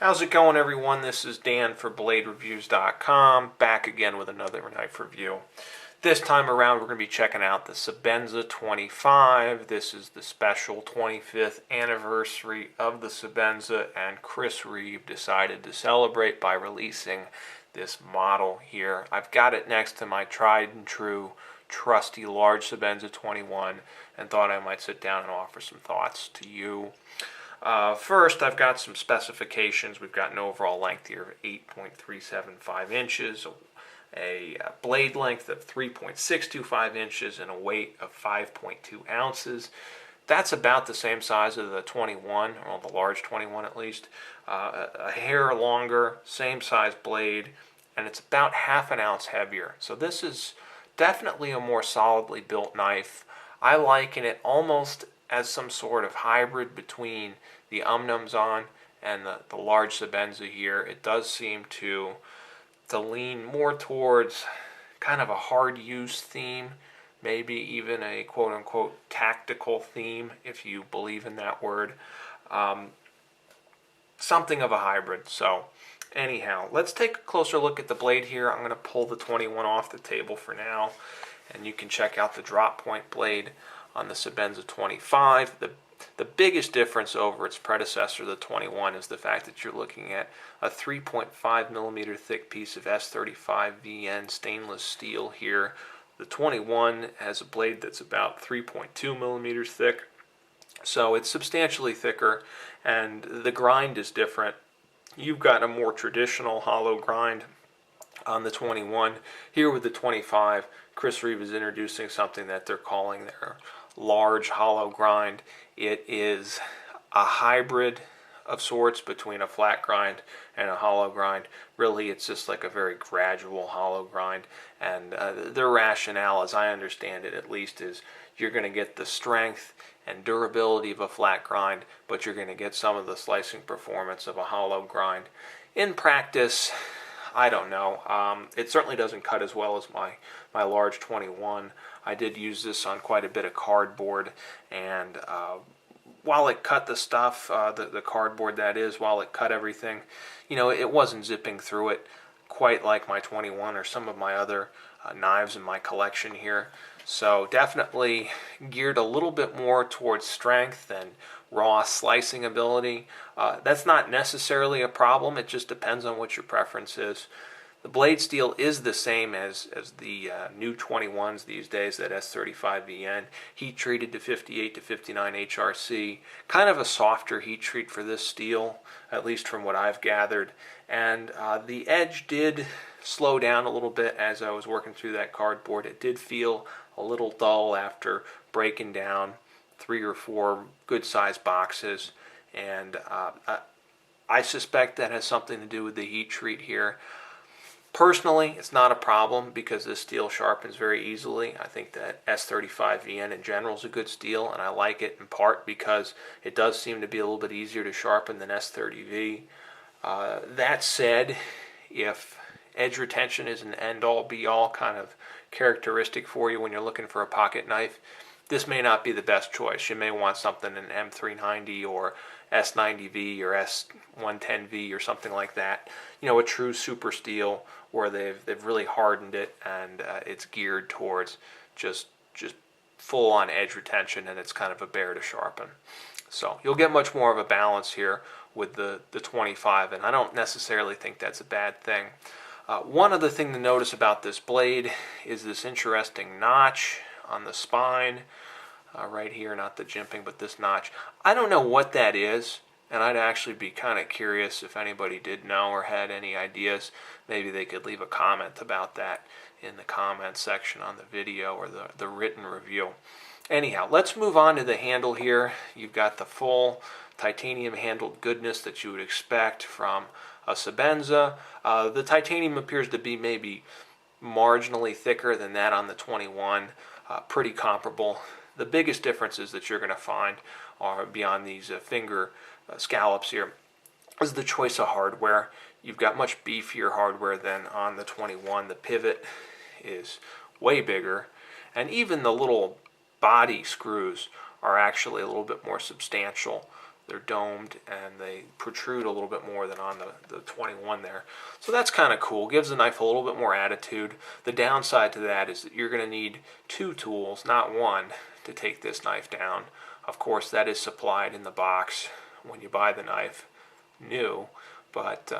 How's it going, everyone? This is Dan for BladeReviews.com, back again with another knife review. This time around, we're going to be checking out the Sebenza 25. This is the special 25th anniversary of the Sebenza, and Chris Reeve decided to celebrate by releasing this model here. I've got it next to my tried and true, trusty large Sebenza 21, and thought I might sit down and offer some thoughts to you. First, I've got some specifications. We've got an overall length here of 8.375 inches, a blade length of 3.625 inches, and a weight of 5.2 ounces. That's about the same size as the 21, or the large 21 at least. A hair longer, same size blade, and it's about half an ounce heavier. So this is definitely a more solidly built knife. I liken it almost as some sort of hybrid between the Umnumzon and the large Sebenza here. It does seem to lean more towards kind of a hard use theme, maybe even a quote-unquote tactical theme, if you believe in that word. Something of a hybrid. So anyhow, let's take a closer look at the blade here. I'm going to pull the 21 off the table for now, and you can check out the drop point blade on the Sebenza 25. The biggest difference over its predecessor, the 21, is the fact that you're looking at a 3.5 millimeter thick piece of S35 VN stainless steel here. The 21 has a blade that's about 3.2 millimeters thick, so it's substantially thicker, and the grind is different. You've got a more traditional hollow grind on the 21. Here with the 25, Chris Reeve is introducing something that they're calling their large hollow grind. It is a hybrid of sorts between a flat grind and a hollow grind. Really, it's just like a very gradual hollow grind, and their rationale, as I understand it at least, is you're going to get the strength and durability of a flat grind, but you're going to get some of the slicing performance of a hollow grind. In practice, I don't know. It certainly doesn't cut as well as my large 21. I did use this on quite a bit of cardboard, and while it cut the stuff, the cardboard that is, while it cut everything, you know, it wasn't zipping through it quite like my 21 or some of my other knives in my collection here. So definitely geared a little bit more towards strength and raw slicing ability. That's not necessarily a problem. It just depends on what your preference is. The blade steel is the same as the new 21s these days, that S35 VN, heat treated to 58 to 59 HRC. Kind of a softer heat treat for this steel, at least from what I've gathered. And the edge did slow down a little bit as I was working through that cardboard. It did feel a little dull after breaking down 3 or 4 good-sized boxes, and I suspect that has something to do with the heat treat here. Personally, it's not a problem because this steel sharpens very easily. I think that S35 VN in general is a good steel, and I like it in part because it does seem to be a little bit easier to sharpen than S30V. That said, if edge retention is an end-all be-all kind of characteristic for you when you're looking for a pocket knife, this may not be the best choice. You may want something in M390 or S90V or S110V or something like that. You know, a true super steel where they've really hardened it, and it's geared towards just full-on edge retention, and it's kind of a bear to sharpen. So you'll get much more of a balance here with the 25, and I don't necessarily think that's a bad thing. One other thing to notice about this blade is this interesting notch on the spine right here, not the jimping, but this notch. I don't know what that is, and I'd actually be kind of curious if anybody did know or had any ideas. Maybe they could leave a comment about that in the comment section on the video or the written review. Anyhow, let's move on to the handle here. You've got the full titanium handled goodness that you would expect from a Sebenza. The titanium appears to be maybe marginally thicker than that on the 21. Pretty comparable. The biggest differences that you're going to find are beyond these finger scallops here is the choice of hardware. You've got much beefier hardware than on the 21. The pivot is way bigger, and even the little body screws are actually a little bit more substantial They're domed and they protrude a little bit more than on the 21 there. So that's kind of cool. Gives the knife a little bit more attitude. The downside to that is that you're going to need 2 tools, not 1, to take this knife down. Of course, that is supplied in the box when you buy the knife new. But,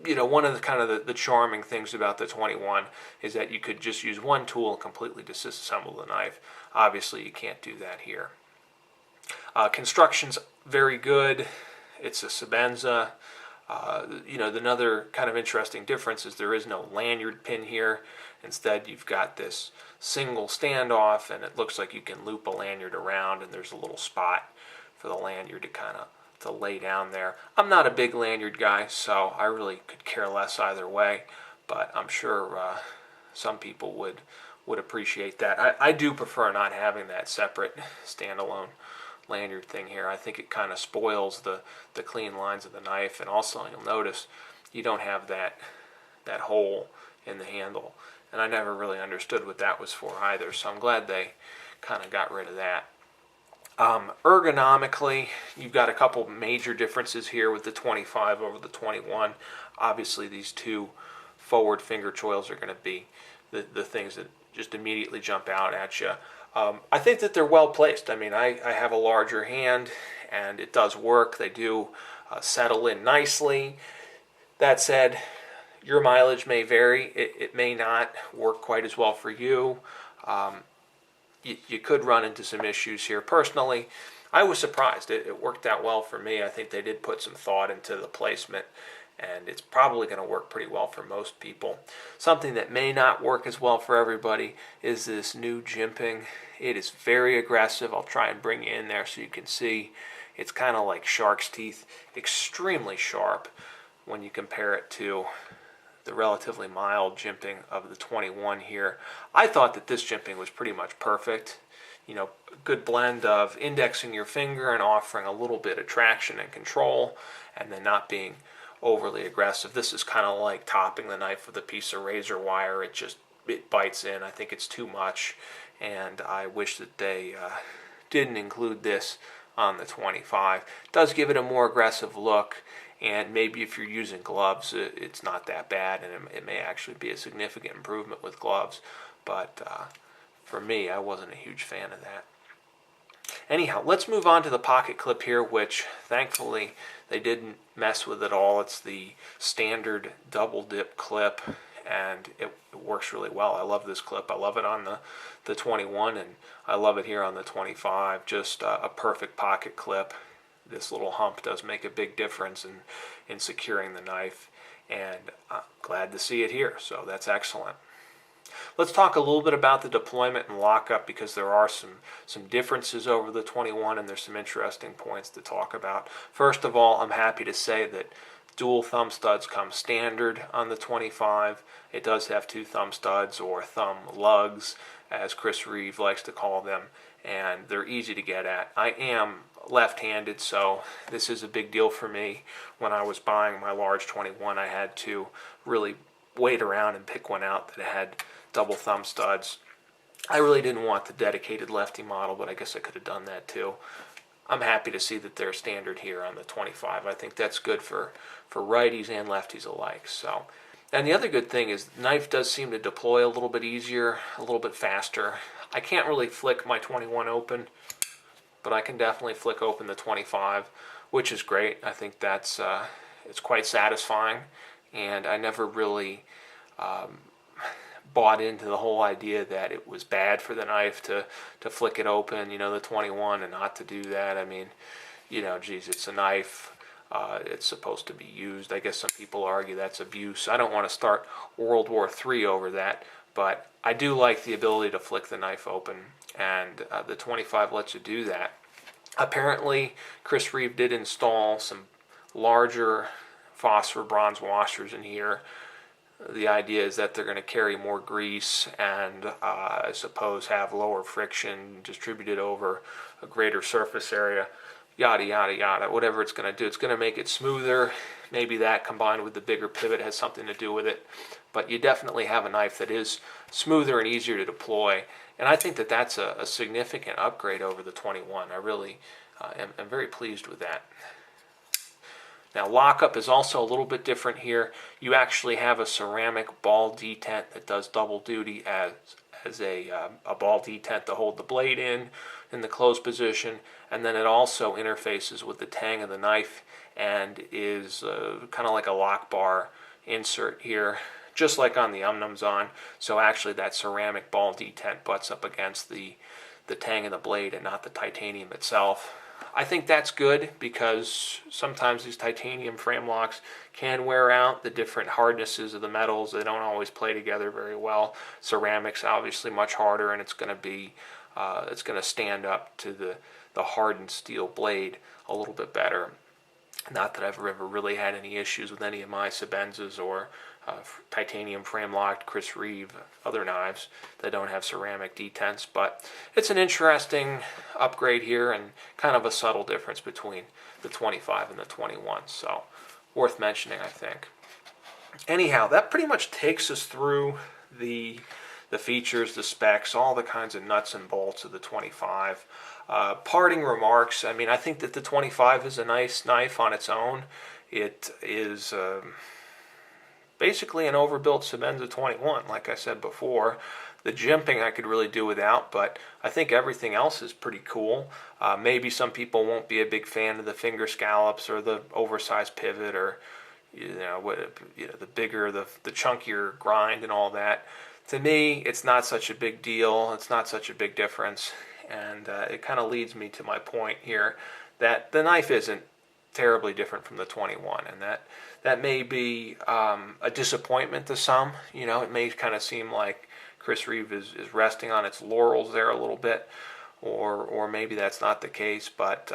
one of the charming things about the 21 is that you could just use 1 tool and completely disassemble the knife. Obviously, you can't do that here. Construction's very good. It's a Sebenza. Another kind of interesting difference is there is no lanyard pin here. Instead, you've got this single standoff, and it looks like you can loop a lanyard around, and there's a little spot for the lanyard to lay down there. I'm not a big lanyard guy, so I really could care less either way, but I'm sure some people would appreciate that. I do prefer not having that separate standalone lanyard thing here. I think it kind of spoils the clean lines of the knife, and also you'll notice you don't have that hole in the handle, and I never really understood what that was for either, so I'm glad they kind of got rid of that. Ergonomically, you've got a couple major differences here with the 25 over the 21. Obviously, these 2 forward finger choils are going to be the things that just immediately jump out at you. I think that they're well placed. I mean, I have a larger hand, and it does work. They do settle in nicely. That said, your mileage may vary. It may not work quite as well for you. You could run into some issues here. Personally, I was surprised. It worked out well for me. I think they did put some thought into the placement, and it's probably going to work pretty well for most people. Something that may not work as well for everybody is this new jimping. It is very aggressive. I'll try and bring you in there so you can see. It's kind of like shark's teeth, extremely sharp when you compare it to the relatively mild jimping of the 21 here. I thought that this jimping was pretty much perfect. Good blend of indexing your finger and offering a little bit of traction and control, and then not being overly aggressive. This is kind of like topping the knife with a piece of razor wire. It bites in. I think it's too much, and I wish that they didn't include this on the 25. It does give it a more aggressive look, and maybe if you're using gloves, it's not that bad, and it may actually be a significant improvement with gloves. But for me, I wasn't a huge fan of that. Anyhow, let's move on to the pocket clip here, which thankfully they didn't mess with at all. It's the standard double dip clip, and it works really well. I love this clip. I love it on the 21, and I love it here on the 25. Just a perfect pocket clip. This little hump does make a big difference in securing the knife, and I'm glad to see it here, so that's excellent. Let's talk a little bit about the deployment and lockup, because there are some differences over the 21, and there's some interesting points to talk about. First of all, I'm happy to say that dual thumb studs come standard on the 25. It does have 2 thumb studs, or thumb lugs, as Chris Reeve likes to call them, and they're easy to get at. I am left-handed, so this is a big deal for me. When I was buying my large 21, I had to really wait around and pick one out that had double thumb studs. I really didn't want the dedicated lefty model, but I guess I could have done that too. I'm happy to see that they're standard here on the 25. I think that's good for righties and lefties alike. So, and the other good thing is the knife does seem to deploy a little bit easier, a little bit faster. I can't really flick my 21 open, but I can definitely flick open the 25, which is great. I think that's it's quite satisfying, and I never really bought into the whole idea that it was bad for the knife to flick it open, the 21, and not to do that. I mean, geez, it's a knife. It's supposed to be used. I guess some people argue that's abuse. I don't want to start World War III over that, but I do like the ability to flick the knife open, and the 25 lets you do that. Apparently, Chris Reeve did install some larger phosphor bronze washers in here. The idea is that they're going to carry more grease and I suppose have lower friction distributed over a greater surface area, yada yada yada. Whatever it's going to do, it's going to make it smoother. Maybe that combined with the bigger pivot has something to do with it, but you definitely have a knife that is smoother and easier to deploy, and I think that that's a significant upgrade over the 21. I'm very pleased with that. Now lockup is also a little bit different here. You actually have a ceramic ball detent that does double duty as a ball detent to hold the blade in the closed position, and then it also interfaces with the tang of the knife and is kind of like a lock bar insert here, just like on the Umnumzon. So actually that ceramic ball detent butts up against the tang of the blade and not the titanium itself. I think that's good because sometimes these titanium frame locks can wear out. The different hardnesses of the metals, they don't always play together very well. Ceramic's obviously much harder, and it's going to stand up to the hardened steel blade a little bit better. Not that I've ever really had any issues with any of my Sebenzas or titanium frame locked Chris Reeve other knives that don't have ceramic detents, but it's an interesting upgrade here and kind of a subtle difference between the 25 and the 21, so worth mentioning, I think. Anyhow, that pretty much takes us through the features, the specs, all the kinds of nuts and bolts of the 25. Parting remarks, I mean, I think that the 25 is a nice knife on its own. It is basically an overbuilt Sebenza 21, like I said before. The jimping I could really do without, but I think everything else is pretty cool. Maybe some people won't be a big fan of the finger scallops or the oversized pivot, or the bigger, the chunkier grind and all that. To me, it's not such a big deal. It's not such a big difference, and it kind of leads me to my point here that the knife isn't terribly different from the 21, and that may be a disappointment to some. It may kind of seem like Chris Reeve is resting on its laurels there a little bit, or maybe that's not the case, but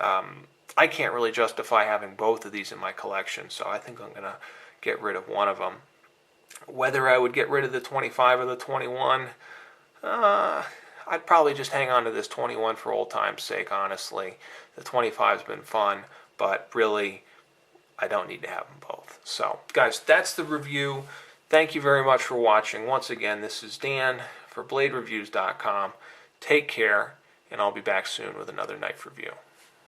I can't really justify having both of these in my collection, so I think I'm going to get rid of one of them. Whether I would get rid of the 25 or the 21, I'd probably just hang on to this 21 for old time's sake, honestly. The 25's been fun, but really, I don't need to have them both. So, guys, that's the review. Thank you very much for watching. Once again, this is Dan for BladeReviews.com. Take care, and I'll be back soon with another knife review.